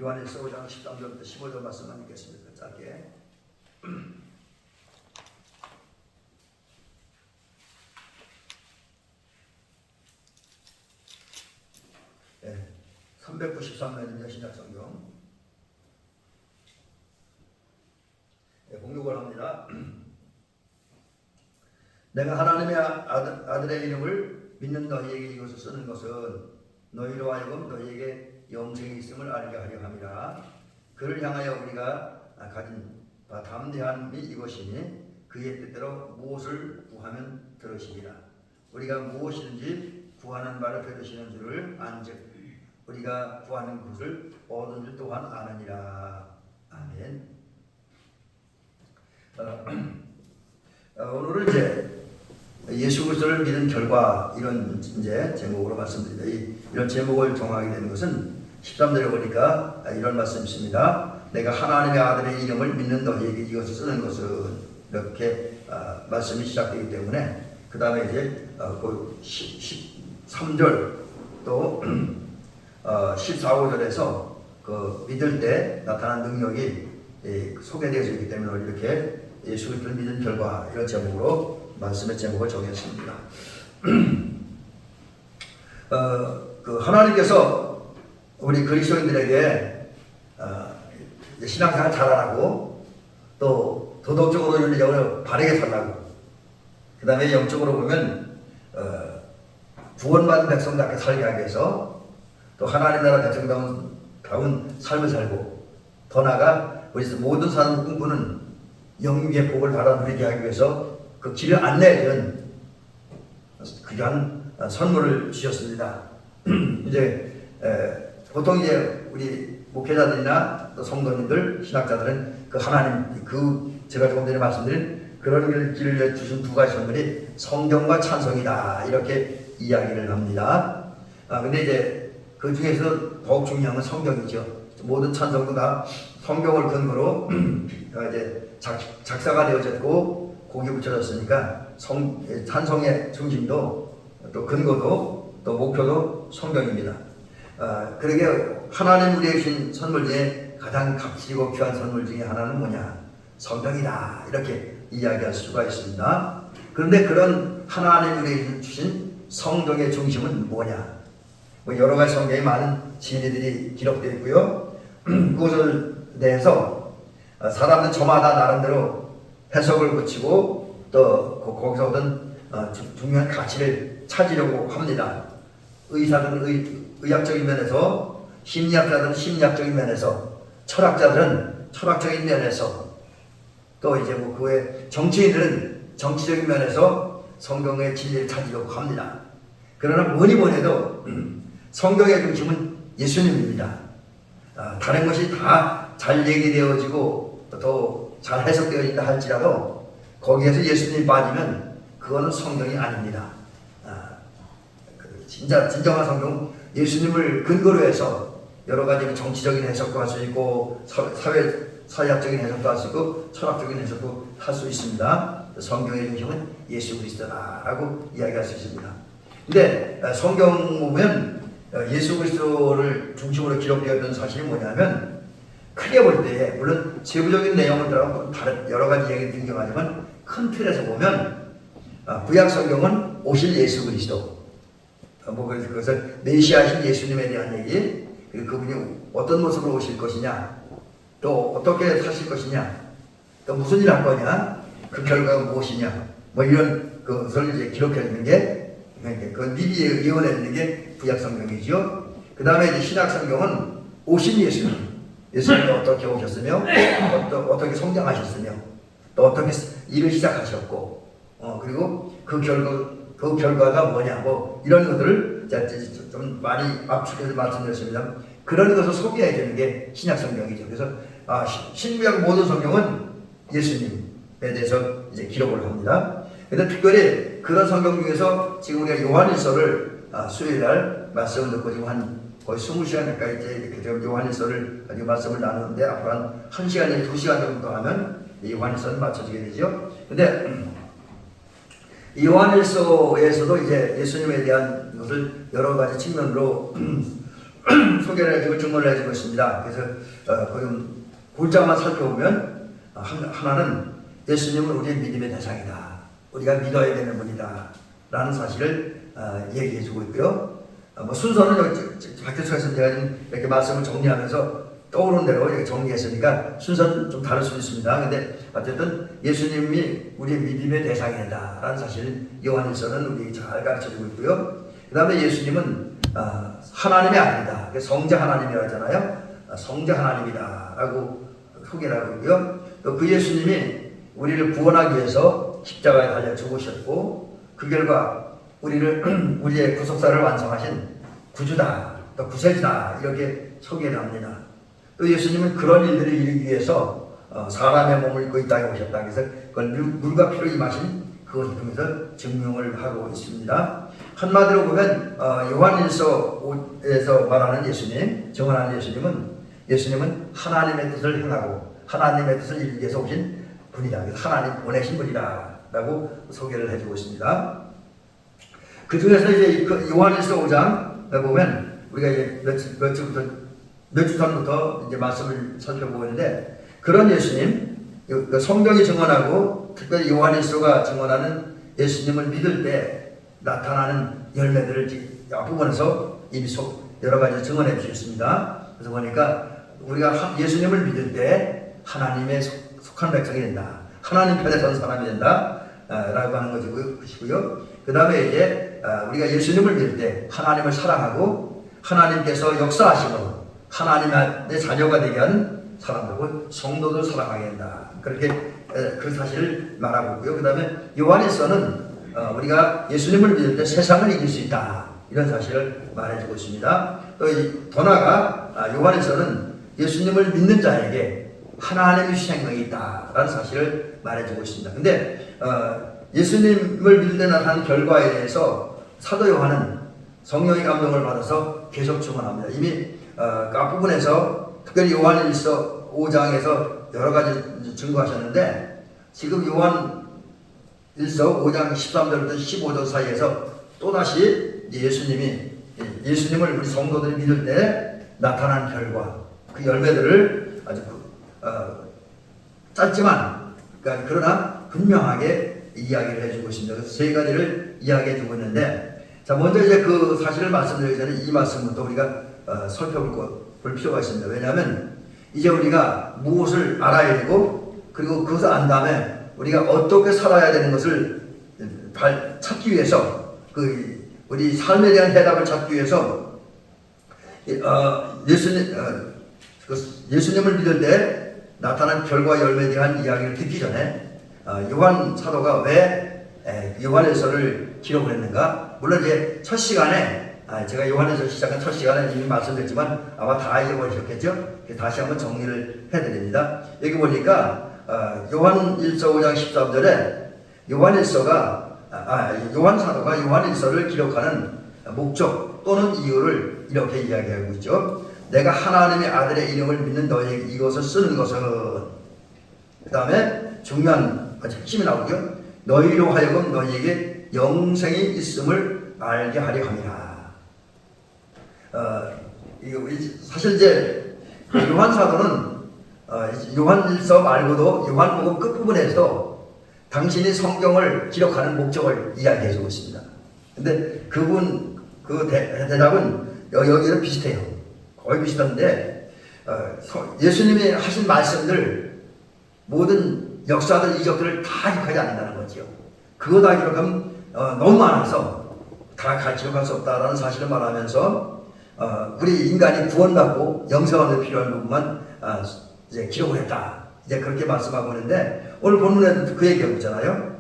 요한일서 5장 13절부터 15절 말씀만 읽겠습니다. 짧게. 네, 393면입니다. 신약성경. 네, 공독을 합니다. 내가 하나님의 아들의 이름을 믿는 너희에게 이것을 쓰는 것은 너희로 하여금 너희에게 영생이 있음을 알게 하려 함이라. 그를 향하여 우리가 가진 담대함이 이것이니 그의 뜻대로 무엇을 구하면 들으시리라. 우리가 무엇이든지 구하는 바를 들으시는 줄을 안즉 우리가 구하는 것을 얻은 줄 또한 아느니라. 아멘. 오늘은 이제 예수 그리스도를 믿은 결과 이런 이제 제목으로 말씀드립니다. 이런 제목을 정하게 되는 것은 13절에 보니까 이런 말씀이 있습니다. 내가 하나님의 아들의 이름을 믿는 너희에게 이것을 쓰는 것은 이렇게 말씀이 시작되기 때문에 그 다음에 이제 그 13절 또 14, 15절에서 그 믿을 때 나타난 능력이 소개되어져 있기 때문에 이렇게 예수 그리스도를 믿은 결과 이런 제목으로 말씀의 제목을 정했습니다. 그 하나님께서 우리 그리스도인들에게 신앙생활 잘하라고 또 도덕적으로 윤리적으로 바르게 살라고 그 다음에 영적으로 보면 구원받은 백성답게 살게 하기 위해서 또 하나님 나라 백성다운 삶을 살고 더 나아가 우리 모든 사람 꿈꾸는 영육의 복을 받아 누리게 하기 위해서 그 길을 안내해준 귀한 선물을 주셨습니다. 이제 보통 이제 우리 목회자들이나 또 성도님들, 신학자들은 그 하나님, 제가 조금 전에 말씀드린 그런 길을 주신 두 가지 선물이 성경과 찬송이다 이렇게 이야기를 합니다. 근데 이제 그 중에서 더욱 중요한 건 성경이죠. 모든 찬송도 다 성경을 근거로 이제 작사가 되어졌고 곡이 붙여졌으니까 찬송의 중심도 또 근거도 또 목표도 성경입니다. 그러게 하나님 우리에게 주신 선물 중에 가장 값지고 귀한 선물 중에 하나는 뭐냐? 성경이다 이렇게 이야기할 수가 있습니다. 그런데 그런 하나님 우리에게 주신 성경의 중심은 뭐냐? 여러 가지 성경에 많은 진리들이 기록되어 있고요. 그것을 대해서 사람들 저마다 나름대로 해석을 붙이고 또 거기서 얻은 중요한 가치를 찾으려고 합니다. 의사들은 의학적인 면에서, 심리학자들은 심리학적인 면에서, 철학자들은 철학적인 면에서, 또 이제 그 외 정치인들은 정치적인 면에서 성경의 진리를 찾으려고 합니다. 그러나 뭐니 해도 성경의 중심은 예수님입니다. 다른 것이 다 잘 얘기되어지고 또 잘 해석되어진다 할지라도 거기에서 예수님이 빠지면 그거는 성경이 아닙니다. 진정한 성경, 예수님을 근거로 해서 여러 가지 정치적인 해석도 할 수 있고 사회학적인 해석도 할 수 있고 철학적인 해석도 할 수 있습니다. 성경의 중심은 예수 그리스도라고 이야기할 수 있습니다. 근데 성경 보면 예수 그리스도를 중심으로 기록되어 있는 사실이 뭐냐면 크게 볼 때 물론 세부적인 내용을 들어가면 다른 여러 가지 얘기를 등장하지만 큰 틀에서 보면 구약 성경은 오실 예수 그리스도 그것을 메시아신 예수님에 대한 얘기 그리고 그분이 어떤 모습으로 오실 것이냐 또 어떻게 사실 것이냐 또 무슨 일을 할 거냐 그 결과가 무엇이냐 이런 것을 이제 기록해 있는 게 그 미리 예언해 있는 게 구약 성경이죠. 그 다음에 이제 신약 성경은 오신 예수님이 어떻게 오셨으며 어떻게 성장하셨으며 또 어떻게 일을 시작하셨고 그리고 그 결과가 뭐냐 이런 것들을 좀 많이 압축해서 말씀드렸습니다. 그런 것을 소개해 주는 게 신약 성경이죠. 그래서 신구약 모든 성경은 예수님에 대해서 이제 기록을 합니다. 그런데 특별히 그런 성경 중에서 지금 우리가 요한일서를 수요일날 말씀을 듣고 지금 거의 20시간 가까이 이제 요한일서를 가지고 말씀을 나누는데 앞으로 한 1시간, 2시간 정도 하면 이 요한일서는 맞춰지게 되죠. 근데 이 요한일서에서도 이제 예수님에 대한 것을 여러 가지 측면으로 소개를 해주고 증언을 해주고 있습니다. 그래서 그럼 골자만 살펴보면 하나는 예수님은 우리의 믿음의 대상이다. 우리가 믿어야 되는 분이다. 라는 사실을 얘기해주고 있고요. 뭐 순서는 박교수에서 제가 좀 이렇게 말씀을 정리하면서 떠오른 대로 이렇게 정리했으니까 순서는 좀 다를 수 있습니다. 근데 어쨌든 예수님이 우리의 믿음의 대상이다. 라는 사실을 요한일서는 우리에게 잘 가르쳐주고 있고요. 그 다음에 예수님은 하나님의 아들이다. 성자 하나님이라고 하잖아요. 성자 하나님이다. 라고 소개를 하고 있고요. 또 그 예수님이 우리를 구원하기 위해서 십자가에 달려 죽으셨고 그 결과 우리의 구속사를 완성하신 구주다, 또 구세주다 이렇게 소개를 합니다. 또 예수님은 그런 일들을 이루기 위해서 사람의 몸을 입고 이 땅에 오셨다. 그래서 그걸 물과 피로 임하신 그것을 통해서 증명을 하고 있습니다. 한마디로 보면 요한일서에서 말하는 예수님, 증언하는 예수님은 하나님의 뜻을 행하고 하나님의 뜻을 이루기 위해서 오신 분이다. 그래서 하나님 보내신 분이다 라고 소개를 해주고 있습니다. 그 중에서 이제 요한일서 5장에 보면 우리가 이제 몇 주 전부터 이제 말씀을 살펴보고 있는데 그런 예수님, 성경이 증언하고 특별히 요한일서가 증언하는 예수님을 믿을 때 나타나는 열매들을 앞부분에서 이미 여러 가지 증언해 주셨습니다. 그래서 보니까 우리가 예수님을 믿을 때 하나님의 속한 백성이 된다. 하나님 편에 선 사람이 된다. 라고 하는 것이고요. 그 다음에 이제 우리가 예수님을 믿을 때 하나님을 사랑하고 하나님께서 역사하시고 하나님의 자녀가 되게 하는 사람들고 성도들 사랑하게 된다. 그렇게 그 사실을 말하고 있고요. 그 다음에 요한일서는 우리가 예수님을 믿을 때 세상을 이길 수 있다. 이런 사실을 말해주고 있습니다. 더 나아가 요한일서는 예수님을 믿는 자에게 하나님의 생명이 있다라는 사실을 말해주고 있습니다. 근데 예수님을 믿을 때 나타난 결과에 대해서 사도 요한은 성령의 감동을 받아서 계속 증언합니다. 이미 그 앞부분에서 특별히 요한일서 5장에서 여러 가지 증거하셨는데 지금 요한일서 5장 13절부터 15절 사이에서 또다시 예수님을 우리 성도들이 믿을 때 나타난 결과 그 열매들을 아주 짧지만 그러나 분명하게 이야기를 해주고 있습니다. 그래서 세 가지를 이야기해주고 있는데 자 먼저 이제 그 사실을 말씀드리기 전에 이 말씀부터 우리가 살펴볼 필요가 있습니다. 왜냐하면 이제 우리가 무엇을 알아야 되고 그리고 그것을 안 다음에 우리가 어떻게 살아야 되는 것을 찾기 위해서 우리 삶에 대한 대답을 찾기 위해서 예수님을 믿을 때 나타난 결과 열매에 대한 이야기를 듣기 전에 요한 사도가 왜 요한일서를 기록을 했는가? 물론 이제 첫 시간에 제가 요한일서 시작한 첫 시간에 이미 말씀드렸지만 아마 다 잊어버리셨겠죠? 다시 한번 정리를 해드립니다. 여기 보니까 요한일서 5장 13절에 요한 사도가 요한일서를 기록하는 목적 또는 이유를 이렇게 이야기하고 있죠. 내가 하나님의 아들의 이름을 믿는 너에게 이것을 쓰는 것은 그 다음에 중요한 핵심이 나오죠. 너희로 하여금 너희에게 영생이 있음을 알게 하려 함이라. 사실 이제 요한 사도는 요한일서 말고도 요한복음 끝부분에서 당신이 성경을 기록하는 목적을 이야기해주고 있습니다. 근데 그 대답은 여기는 비슷해요. 거의 비슷한데 예수님이 하신 말씀들 모든 역사들 이적들을 다 기록하지 않는다는 거죠. 그거 다 기록하면 너무 많아서 다 기록할 수 없다라는 사실을 말하면서 우리 인간이 구원받고 영생하는 데 필요한 부분만 이제 기록을 했다. 이제 그렇게 말씀하고 있는데 오늘 본문에도 그 얘기하고 있잖아요.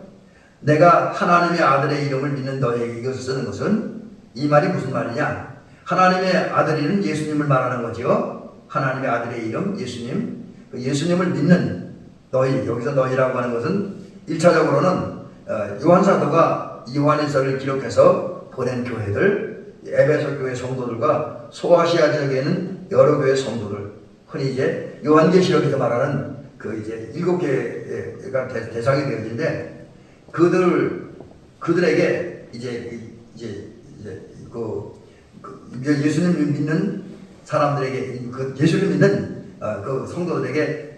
내가 하나님의 아들의 이름을 믿는 너에게 이것을 쓰는 것은 이 말이 무슨 말이냐? 하나님의 아들이는 예수님을 말하는 거죠. 하나님의 아들의 이름 예수님. 예수님을 믿는 너희, 여기서 너희라고 하는 것은 1차적으로는 요한 사도가 요한일서를 기록해서 보낸 교회들, 에베소 교회 성도들과 소아시아 지역에는 여러 교회 성도들, 흔히 이제 요한계시록에서 말하는 그 이제 7개가 대상이 되어지는데 그들에게 이제 예수님을 믿는 사람들에게 그 예수를 믿는 그 성도들에게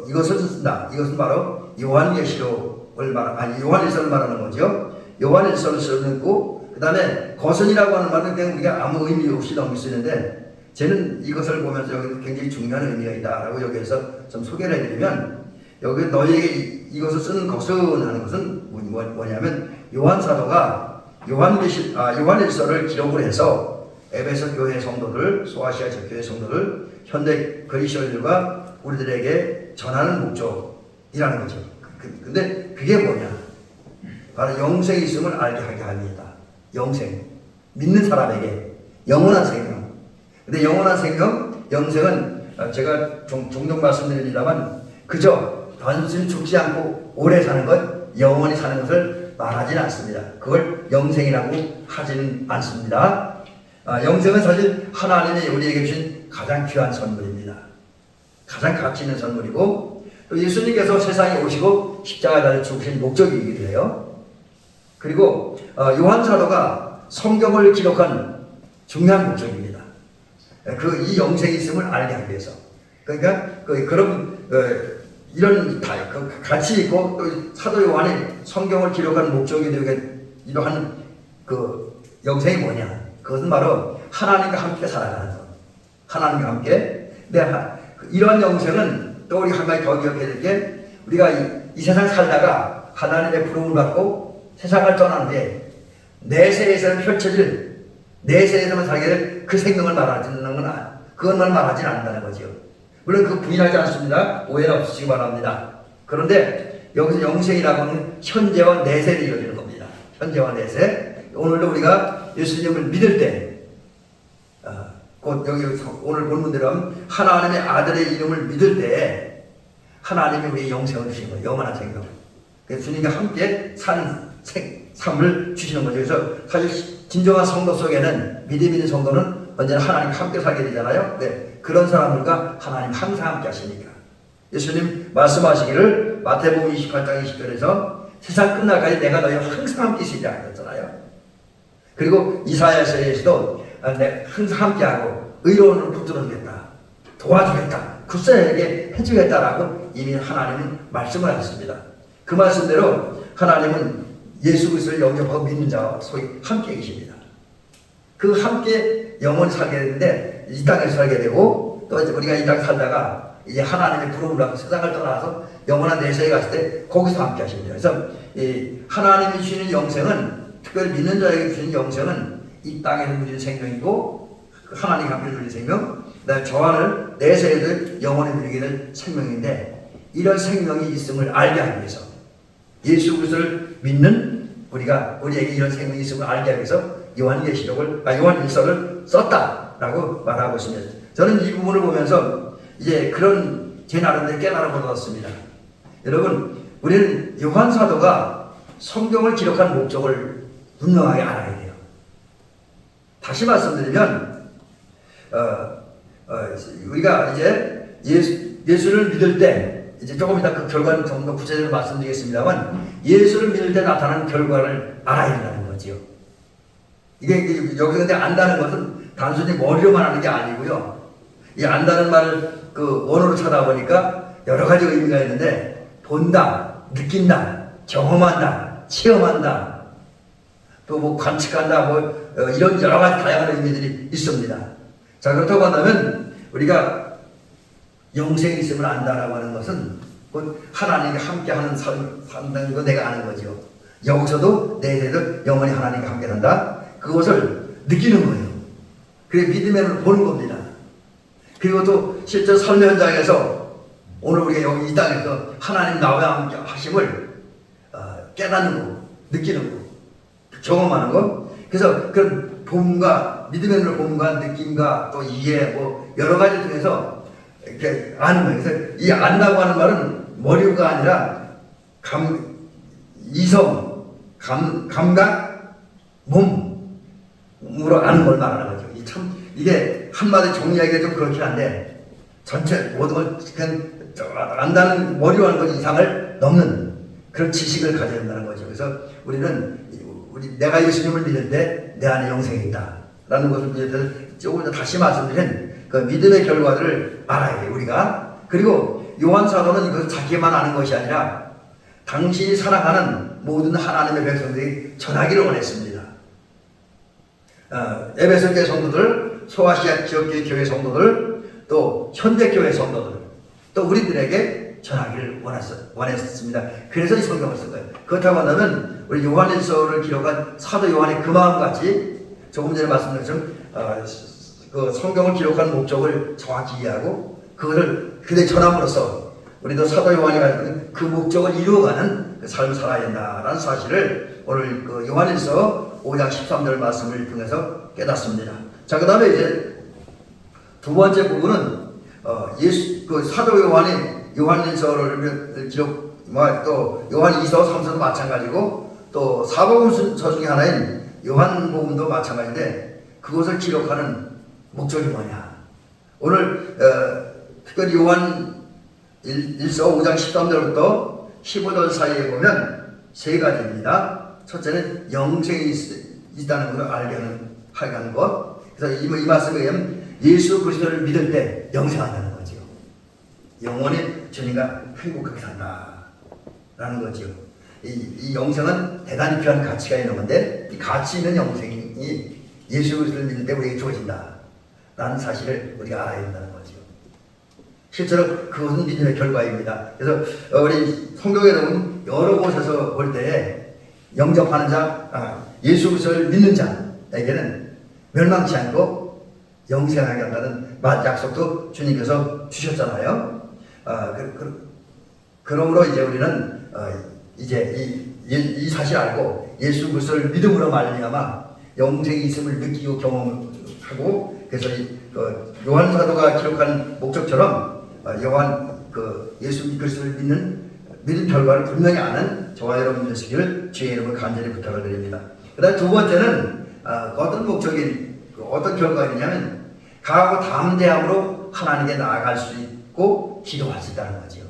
이것을 쓴다. 이것은 바로 요한계시록을 요한일서를 말하는 거죠. 요한일서를 쓰고 그 다음에 거선이라고 하는 말은 그냥 우리가 아무 의미 없이 넘길 수 있는데 저는 이것을 보면서 여기 굉장히 중요한 의미가 있다라고 여기에서 좀 소개를 해드리면 여기 너희에게 이것을 쓰는 것은 하는 것은 뭐냐면 요한 사도가 요한일서를 기록을 해서 에베소 교회 성도들, 소아시아 교회 성도들, 현대 그리스도인들과 우리들에게 전하는 목적이라는 거죠. 근데 그게 뭐냐? 바로 영생이 있음을 알게 하게 합니다. 영생. 믿는 사람에게 영원한 생명. 근데 영원한 생명, 영생은 제가 종종 말씀드립니다만 그저 단순히 죽지 않고 오래 사는 것, 영원히 사는 것을 말하지는 않습니다. 그걸 영생이라고 하지는 않습니다. 영생은 사실 하나님이 우리에게 주신 가장 귀한 선물입니다. 가장 가치 있는 선물이고 또 예수님께서 세상에 오시고 십자가에 죽으신 목적이기도 해요. 그리고 요한 사도가 성경을 기록한 중요한 목적입니다. 이 영생이 있음을 알게 하기 위해서. 그러니까 그런 이런 가치 있고 또 사도 요한이 성경을 기록한 목적이 되기도 한 그 영생이 뭐냐? 그것은 바로 하나님과 함께 살아가는 것. 하나님과 함께. 이런 영생은 또 우리 한 가지 더 기억해야 될 게 우리가 이 세상 살다가 하나님의 부름을 받고 세상을 떠난 후에 내세에서는 펼쳐질 내세에서만 살게 될 그 생명을 말하지는 그것만 말하지는 않는다는 거죠. 물론 그 부인하지 않습니다. 오해는 없으시기 바랍니다. 그런데 여기서 영생이라고 하는 현재와 내세를 이루어지는 겁니다. 현재와 내세. 오늘도 우리가 예수님을 믿을 때, 곧 여기 오늘 본문대로 하나님의 아들의 이름을 믿을 때 하나님이 우리의 영생을 주시는 거예요. 영원한 생명. 그래서 주님과 함께 사는 삶을 주시는 거죠. 그래서 사실 진정한 성도 속에는 믿음 있는 성도는 언제나 하나님과 함께 살게 되잖아요. 네, 그런 사람들과 하나님 항상 함께 하시니까. 예수님 말씀하시기를 마태복음 28장 20절에서 세상 끝날까지 내가 너희와 항상 함께 있으리라 하셨잖아요. 그리고 이사야서에서도 항상 함께하고 의로운을 붙들어주겠다. 도와주겠다. 굳세게 해주겠다라고 이미 하나님은 말씀을 하셨습니다. 그 말씀대로 하나님은 예수 그리스도를 영접하고 믿는 자와 소위 함께 계십니다. 그 함께 영원히 살게 되는데 이 땅에서 살게 되고 또 우리가 이 땅에 살다가 이제 하나님의 부름을 받고 세상을 떠나서 영원한 내세에 갔을 때 거기서 함께 하십니다. 그래서 하나님이 주시는 영생은 특별히 믿는 자에게 주시는 영생은 이 땅에서 누리는 생명이고 하나님과 함께 누리는 생명, 그다음에 저하를 내세에도 영원히 누리게 될 생명인데 이런 생명이 있음을 알게 하기 위해서 예수 그리스도를 믿는 우리에게 이런 생명이 있음을 알게 하기 위해서 요한일서를 썼다라고 말하고 있습니다. 저는 이 부분을 보면서 이제 그런 제 나름대로 깨달음을 얻었습니다. 여러분, 우리는 요한 사도가 성경을 기록한 목적을 분명하게 알아야 돼요. 다시 말씀드리면 우리가 이제 예수를 믿을 때 이제 조금 이따 그 결과는 좀 더 구체적으로 말씀드리겠습니다만 예수를 믿을 때 나타나는 결과를 알아야 된다는 거지요. 이게 여기서 근데 안다는 것은 단순히 머리로만 하는 게 아니고요. 이 안다는 말을 그 원어로 찾아보니까 여러 가지 의미가 있는데 본다, 느낀다, 경험한다, 체험한다, 또 뭐 관측한다, 이런 여러 가지 다양한 의미들이 있습니다. 자, 그렇다고 한다면 우리가 영생이 있음을 안다라고 하는 것은 곧 하나님과 함께하는 산다는 거 내가 아는 거죠. 여기서도 내세도 영원히 하나님과 함께 산다. 그것을 느끼는 거예요. 그게 믿음의 눈을 보는 겁니다. 그리고 또 실제 삶 현장에서 오늘 우리가 여기 이 땅에서 하나님 나와 함께 하심을 깨닫는 거, 느끼는 거, 경험하는 거. 그래서 그런 봄과 믿음의 눈을 봄과 느낌과 또 이해 여러 가지 중에서 이렇게 아는 거예요. 그래서 이 안다고 하는 말은 머리가 아니라 이성, 감각, 몸으로 아는 걸 말하는 거죠. 이게 한마디 정리하기가 좀 그렇긴 한데 전체 모든 걸 그냥 안다는 머리로 하는 것 이상을 넘는 그런 지식을 가져야 된다는 거죠. 그래서 우리는 내가 예수님을 믿을 때 내 안에 영생이 있다. 라는 것을 위해서 조금 더 다시 말씀드린 그 믿음의 결과들을 알아야 돼요, 우리가. 그리고 요한 사도는 이것을 자기만 아는 것이 아니라 당신이 사랑하는 모든 하나님의 백성들이 전하기를 원했습니다. 에베소 교회 성도들, 소아시아 지역교회 교회 성도들, 또 현대 교회 성도들, 또 우리들에게 전하기를 원했습니다. 그래서 이 성경을 쓴 거예요. 그렇다고 한다면 우리 요한일서를 기록한 사도 요한의 그 마음같이 조금 전에 말씀드린 것처럼 그 성경을 기록한 목적을 정확히 이해하고 그것을 그대 전함으로써 우리도 사도 요한이 가지고 있는 그 목적을 이루어가는 그 삶을 살아야 된다라는 사실을 오늘 그 요한일서 5장 13절 말씀을 통해서 깨닫습니다. 자, 그 다음에 이제 두 번째 부분은 그 사도 요한이 요한일서를 기록, 또 요한 2서, 3서도 마찬가지고 또 사복음서 중에 하나인 요한복음도 마찬가지인데 그것을 기록하는 목적이 뭐냐? 오늘 특별히 요한 1서 5장 13절부터 15절 사이에 보면 세 가지입니다. 첫째는 영생이 있다는 것을 알게 하는 것. 그래서 이 말씀에 의하면 예수 그리스도를 믿을 때 영생한다는 거죠. 영원히 주님과 행복하게 산다라는 거죠. 이 영생은 대단히 귀한 가치가 있는 건데 이 가치 있는 영생이 예수 그리스도를 믿을 때 우리에게 주어진다라는 사실을 우리가 알아야 된다는 거죠. 실제로 그것은 믿음의 결과입니다. 그래서 우리 성경에 보면 여러 곳에서 볼 때 영접하는 자, 예수 그리스도를 믿는 자에게는 멸망치 않고 영생하게 한다는 약속도 주님께서 주셨잖아요. 그러므로 이제 우리는 이제 이 사실 알고 예수 그리스도를 믿음으로 말미암아 영생이 있음을 느끼고 경험하고 그래서 요한 사도가 기록한 목적처럼 예수 그리스도를 믿는 결과를 분명히 아는 저와 여러분 되시기를 주의 이름으로 간절히 부탁을 드립니다. 그다음 두 번째는 어떤 목적이 어떤 결과이냐면 강하고 담대함으로 하나님께 나아갈 수 있고 기도할 수 있다는 거죠.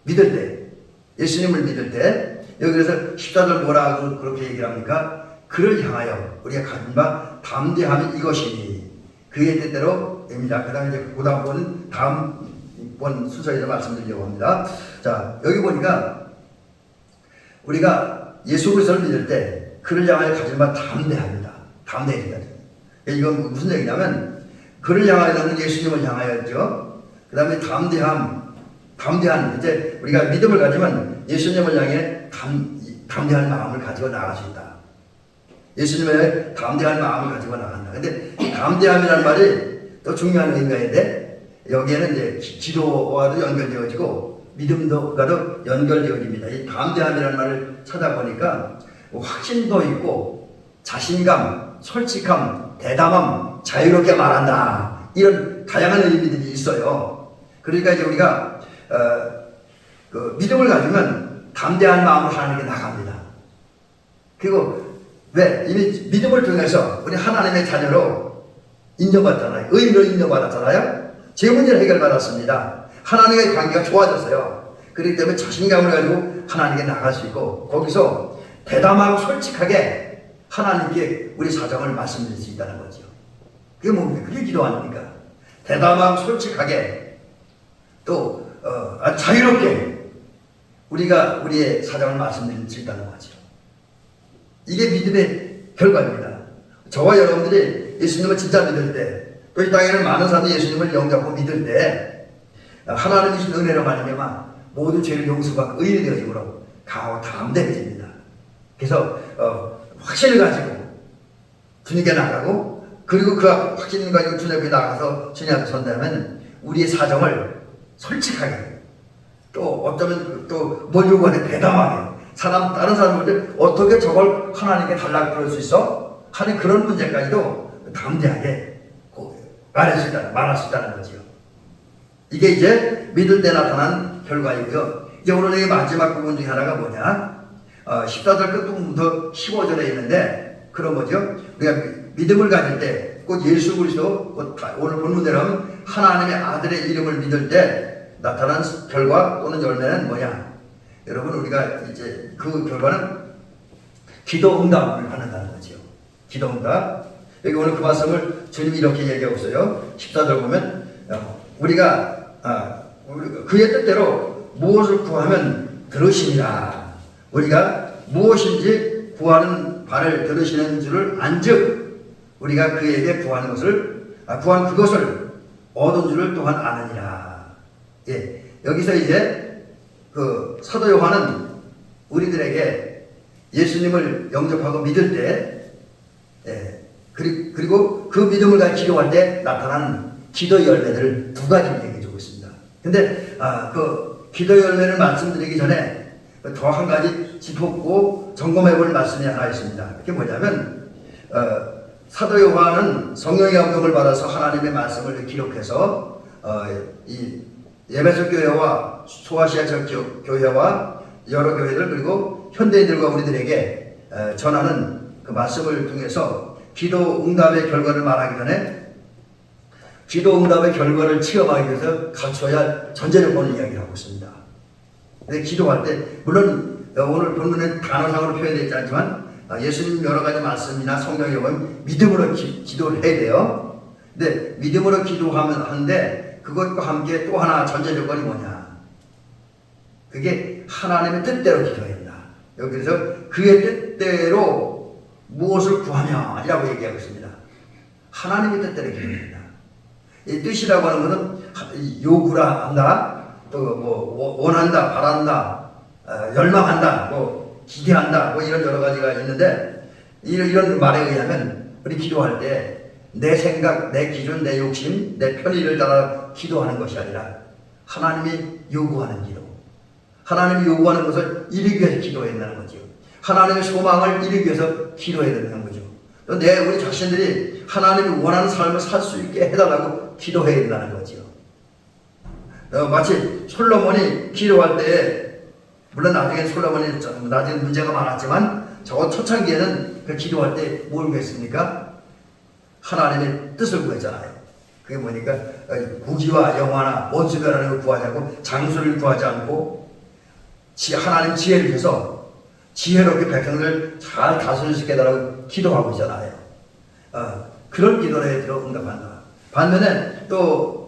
믿을 때, 예수님을 믿을 때 여기 그래서 14절 뭐라고 그렇게 얘기를 합니까? 그를 향하여 우리가 가진 바 담대함이 이것이니 그의 뜻대로입니다. 그 다음에 이제 그 다음은 다음번 순서에서 말씀드리려고 합니다. 자, 여기 보니까 우리가 예수 그리스도를 믿을 때 그를 향하여 가진 바 담대합니다. 담대해진다. 이건 무슨 얘기냐면 그를 향하여는 예수님을 향하여죠. 그 다음에 담대한 이제 우리가 믿음을 가지면 예수님을 향해 담대한 마음을 가지고 나갈 수 있다. 예수님의 담대한 마음을 가지고 나간다. 근데 담대함이라는 말이 또 중요한 의미인데 여기에는 이제 기도와도 연결되어지고 믿음과도 연결되어집니다. 이 담대함이라는 말을 찾아보니까 확신도 있고 자신감, 솔직함, 대담함, 자유롭게 말한다. 이런 다양한 의미들이 있어요. 그러니까 이제 우리가 그 믿음을 가지면 담대한 마음으로 하나님께 나갑니다. 그리고 왜? 이미 믿음을 통해서 우리 하나님의 자녀로 인정받잖아요. 의인으로 인정받았잖아요. 제 문제를 해결받았습니다. 하나님의 관계가 좋아졌어요. 그렇기 때문에 자신감을 가지고 하나님께 나갈 수 있고 거기서 대담하고 솔직하게 하나님께 우리 사정을 말씀드릴 수 있다는 거죠. 그게 뭡니까? 그게 기도 아닙니까? 대담하고 솔직하게 또 자유롭게 우리가 우리의 사정을 말씀드릴 수 있다는 거죠. 이게 믿음의 결과입니다. 저와 여러분들이 예수님을 진짜 믿을 때 또 이 땅에는 많은 사람들이 예수님을 영접하고 믿을 때 하나님이 주신 은혜로 말미암아 모든 죄를 용서받고 의인이 되어짐으로 강하고 담대해집니다. 그래서 확신을 가지고 주님께 나가고 그리고 그 확신을 가지고 주님 앞에 나가서 주님 앞에 선다면 우리의 사정을 솔직하게 또 어쩌면 또 뭘 요구하는 대담하게 다른 사람들 어떻게 저걸 하나님께 달라고 그럴 수 있어? 하는 그런 문제까지도 담대하게 말할 수 있다는 거죠. 이게 이제 믿을 때 나타난 결과이고요. 이제 오늘의 마지막 부분 중에 하나가 뭐냐? 14절 끝부분부터 15절에 있는데 그런 거죠. 우리가 믿음을 가질 때 곧 예수 그리스도 오늘 본문대로 하면 하나님의 아들의 이름을 믿을 때 나타난 결과 또는 열매는 뭐냐? 여러분 우리가 이제 그 결과는 기도 응답을 받는다는 거죠. 기도 응답. 여기 오늘 그 말씀을 주님이 이렇게 얘기하고 있어요. 14절 보면 우리가 그의 뜻대로 무엇을 구하면 들으시니라. 우리가 무엇인지 구하는 바를 들으시는 줄을 안즉 우리가 그에게 구하는 것을 구한 그것을 얻은 줄을 또한 아느니라. 예, 여기서 이제 그 사도 요한은 우리들에게 예수님을 영접하고 믿을 때, 그리고 그 믿음을 가지고 기도할 때 나타나는 기도 열매들을 두 가지를 얘기해 주고 있습니다. 근데 그 기도 열매를 말씀드리기 전에 더 한 가지 짚고 점검해 볼 말씀이 하나 있습니다. 그게 뭐냐면 사도 요한은 성령의 감동을 받아서 하나님의 말씀을 기록해서 이 에베소 교회와 소아시아 전 교회와 여러 교회들 그리고 현대인들과 우리들에게 전하는 그 말씀을 통해서 기도 응답의 결과를 말하기 전에 기도 응답의 결과를 체험하기 위해서 갖춰야 할 전제 조건을 이야기를 하고 있습니다. 근데 기도할 때 물론 오늘 본문에 단어상으로 표현되어 있지 않지만 예수님 여러 가지 말씀이나 성경에 보면 믿음으로 기도를 해야 돼요. 근데 믿음으로 기도하면 하는데 그것과 함께 또 하나 전제 조건이 뭐냐? 그게 하나님의 뜻대로 기도해야 된다. 여기서 그의 뜻대로 무엇을 구하며 이라고 얘기하고 있습니다. 하나님의 뜻대로 기도해야 된다. 이 뜻이라고 하는 것은 요구라 한다. 또 뭐 원한다, 바란다, 열망한다, 뭐 기대한다, 뭐 이런 여러 가지가 있는데 이런 말에 의하면 우리 기도할 때 내 생각, 내 기준, 내 욕심, 내 편의를 따라 기도하는 것이 아니라 하나님이 요구하는 기도, 하나님이 요구하는 것을 이루기 위해서 기도해야 된다는 거죠. 하나님의 소망을 이루기 위해서 기도해야 된다는 거죠. 또 우리 자신들이 하나님이 원하는 삶을 살 수 있게 해달라고 기도해야 된다는 거죠. 마치 솔로몬이 기도할 때 물론 나중에 솔로몬이 나중에 문제가 많았지만 저 초창기에는 그 기도할 때 뭘 구했습니까? 하나님의 뜻을 구했잖아요. 그게 뭐니까 부귀와 영화나 원수 변하는 걸 구하지 않고 장수를 구하지 않고 하나님 지혜를 줘서 지혜롭게 백성들을 잘 다스릴 수 있게 해달라고 기도하고 있잖아요. 그런 기도에 들어 응답한다. 반면에 또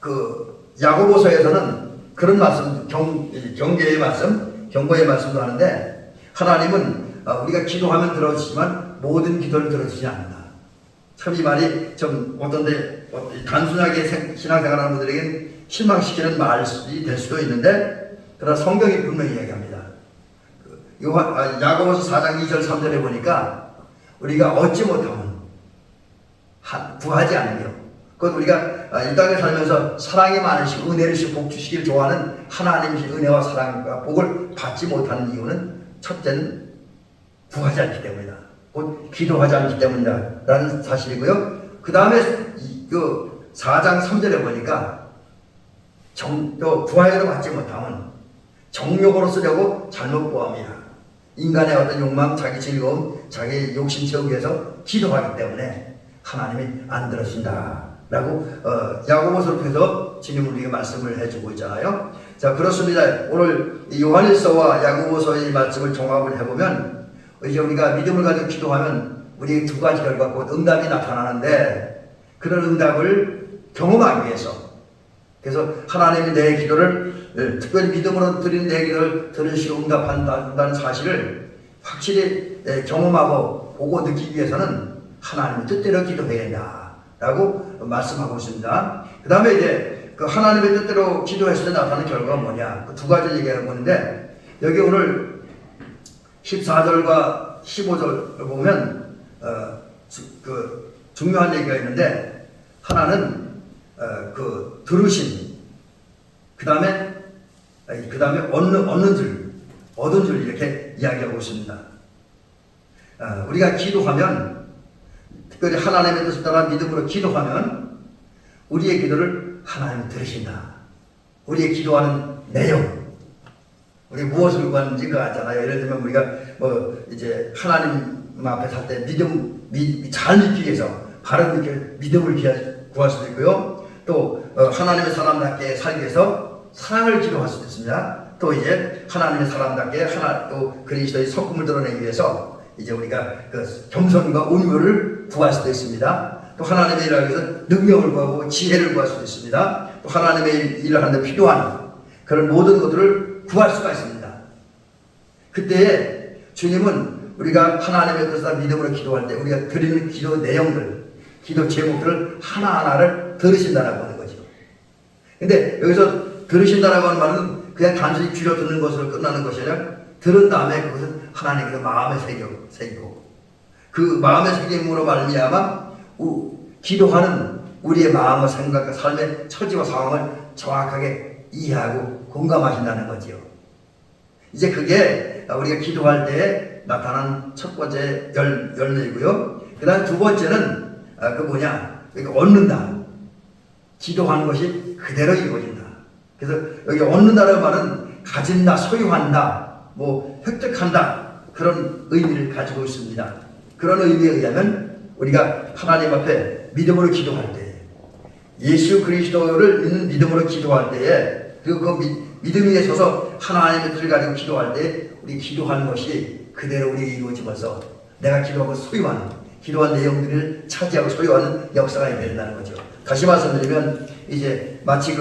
그 야고보서에서는 그런 말씀, 경계의 말씀, 경고의 말씀도 하는데 하나님은 우리가 기도하면 들어주시지만 모든 기도를 들어주지 않는다. 참 이 말이 좀 어떤데 단순하게 신앙생활하는 분들에게는 실망시키는 말이 될 수도 있는데 그러나 성경이 분명히 이야기합니다. 야고보서 4장 2절 3절에 보니까 우리가 얻지 못하면 구하지 않으며 그것 우리가 이 땅에 살면서 사랑이 많으시고 은혜를 주시고 복 주시길 좋아하는 하나님의 은혜와 사랑과 복을 받지 못하는 이유는 첫째는 구하지 않기 때문이다. 곧 기도하지 않기 때문이다 라는 사실이고요. 그 다음에 그 4장 3절에 보니까 또 구하여도 받지 못하면 정욕으로 쓰려고 잘못 구합니다. 인간의 어떤 욕망, 자기 즐거움, 자기 욕심 채우기 위해서 기도하기 때문에 하나님이 안 들으신다 라고 야고보서를 통해서 주님 우리에게 말씀을 해주고 있잖아요. 자, 그렇습니다. 오늘 요한일서와 야고보서의 말씀을 종합을 해보면 이제 우리가 믿음을 가지고 기도하면 우리에게 두 가지 결과 곧 응답이 나타나는데 그런 응답을 경험하기 위해서 그래서 하나님이 내 기도를 특별히 믿음으로 드린 내 기도를 들으시고 응답한다는 사실을 확실히 경험하고 보고 느끼기 위해서는 하나님의 뜻대로 기도해야 된다 라고 말씀하고 있습니다. 그 다음에 이제 그 하나님의 뜻대로 기도했을 때 나타나는 결과가 뭐냐 그 두 가지를 얘기하는 건데 여기 오늘 14절과 15절을 보면 그 중요한 얘기가 있는데 하나는 그 들으심 그 다음에 얻는 줄 얻은 줄 이렇게 이야기하고 있습니다. 우리가 기도하면 특별히 하나님의 뜻을 따라 믿음으로 기도하면 우리의 기도를 하나님이 들으신다. 우리의 기도하는 내용 우리 무엇을 구하는지 그거 같잖아요. 예를 들면 우리가 뭐 이제 하나님 앞에 살 때 잘 믿기 위해서 바른 믿음을 구할 수도 있고요. 또 하나님의 사람답게 살기 위해서 사랑을 기도할 수도 있습니다. 또 이제 하나님의 사람답게 또 그리스도의 성품을 드러내기 위해서 이제 우리가 그 겸손과 온유를 구할 수도 있습니다. 또 하나님의 일을 하기 위해서 능력을 구하고 지혜를 구할 수도 있습니다. 또 하나님의 일을 하는데 필요한 그런 모든 것들을 구할 수가 있습니다. 그때에 주님은 우리가 하나님의 뜻을 믿음으로 기도할 때 우리가 드리는 기도 내용들, 기도 제목들을 하나하나를 들으신다라고 하는 거죠. 근데 여기서 들으신다라고 하는 말은 그냥 단순히 귀로 듣는 것으로 끝나는 것이 아니라 들은 다음에 그것은 하나님께서 마음에 새기고 그 마음의 새김으로 말미암아 기도하는 우리의 마음과 생각과 삶의 처지와 상황을 정확하게 이해하고 공감하신다는 거지요. 이제 그게 우리가 기도할 때 나타난 첫 번째 열매이고요. 그 다음 두 번째는 그러니까 얻는다. 기도하는 것이 그대로 이루어진다. 그래서 여기 얻는다는 말은 가진다, 소유한다, 획득한다 그런 의미를 가지고 있습니다. 그런 의미에 의하면 우리가 하나님 앞에 믿음으로 기도할 때, 예수 그리스도를 믿는 믿음으로 기도할 때에 그 믿음 위에 서서 하나님의 뜻을 가지고 기도할 때 우리 기도하는 것이 그대로 우리에게 이루어지면서 내가 기도하고 소유하는 기도한 내용들을 차지하고 소유하는 역사가 일어난다는 거죠. 다시 말씀드리면 이제 마치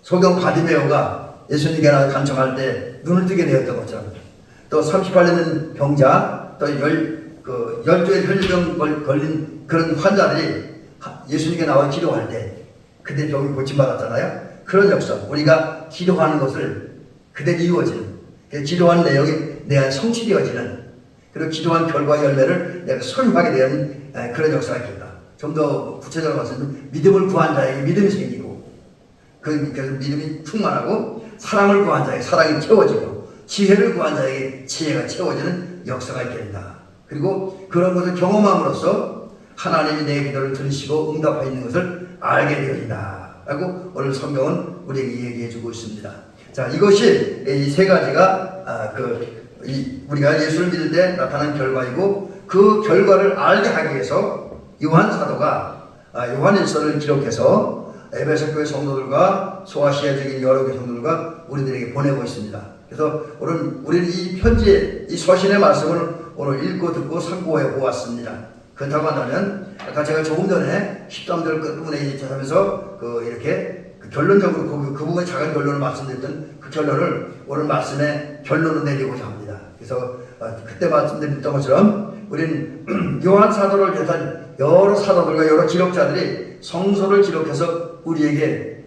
소경 바디메오가 예수님께 간청할 때 눈을 뜨게 되었던 것처럼 또 38년 된 병자 또 12의 혈병 걸린 그런 환자들이 예수님께 나와 기도할 때 그때 병이 고침받았잖아요. 그런 역사 우리가 기도하는 것을 그대로 이루어지는 기도한 내용이 내 안에 성취되어지는 그리고 기도한 결과 열매를 내가 소유하게 되는 그런 역사가 있겠다. 좀 더 구체적으로 말씀드리면 믿음을 구한 자에게 믿음이 생기고 그래서 믿음이 충만하고 사랑을 구한 자에게 사랑이 채워지고 지혜를 구한 자에게 지혜가 채워지는 역사가 있겠다. 그리고 그런 것을 경험함으로써 하나님이 내 기도를 들으시고 응답하여 있는 것을 알게 되어진다 라고 오늘 성경은 우리에게 얘기해 주고 있습니다. 자, 이것이 이 세 가지가 우리가 예수를 믿을 때 나타난 결과이고 그 결과를 알게 하기 위해서 요한 사도가 요한일서를 기록해서 에베소 교회 성도들과 소아시아 지역의 여러 교회 성도들과 우리들에게 보내고 있습니다. 그래서 오늘 우리는 이 편지의 이 서신의 말씀을 오늘 읽고 듣고 상고해 보았습니다. 그렇다고 한다면 아까 제가 조금 전에 13절 끝부분에 하면서 이렇게 결론적으로 그 부분의 작은 결론을 말씀드렸던 그 결론을 오늘 말씀의 결론을 내리고자 합니다. 그래서 그때 말씀드렸던 것처럼 우리는 요한 사도를 비롯한 여러 사도들과 여러 기록자들이 성서를 기록해서 우리에게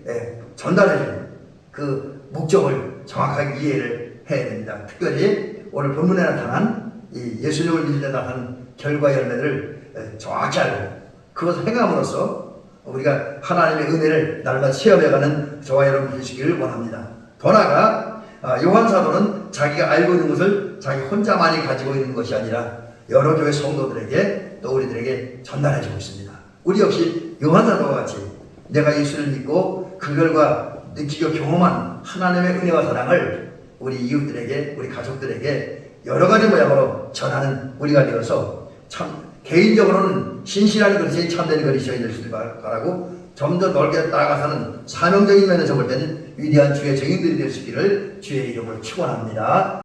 전달해주는 그 목적을 정확하게 이해를 해야 됩니다. 특별히 오늘 본문에 나타난 이 예수님을 믿을 때 나타난 결과 열매를 정확히 알고 그것을 행함으로써 우리가 하나님의 은혜를 날마다 체험해가는 저와 여러분 되시기를 원합니다. 더 나아가 요한 사도는 자기가 알고 있는 것을 자기 혼자만이 가지고 있는 것이 아니라 여러 교회 성도들에게 또 우리들에게 전달해주고 있습니다. 우리 역시 요한 사도와 같이 내가 예수를 믿고 그 결과 느끼고 경험한 하나님의 은혜와 사랑을 우리 이웃들에게 우리 가족들에게 여러 가지 모양으로 전하는 우리가 되어서 참 개인적으로는 신실한 그릇이 참된 그릇이어야 될 수 있을 바라고 좀 더 넓게 나아가서는 사명적인 면에서 볼 때는 위대한 주의 증인들이 될 수 있기를 주의 이름으로 축원합니다.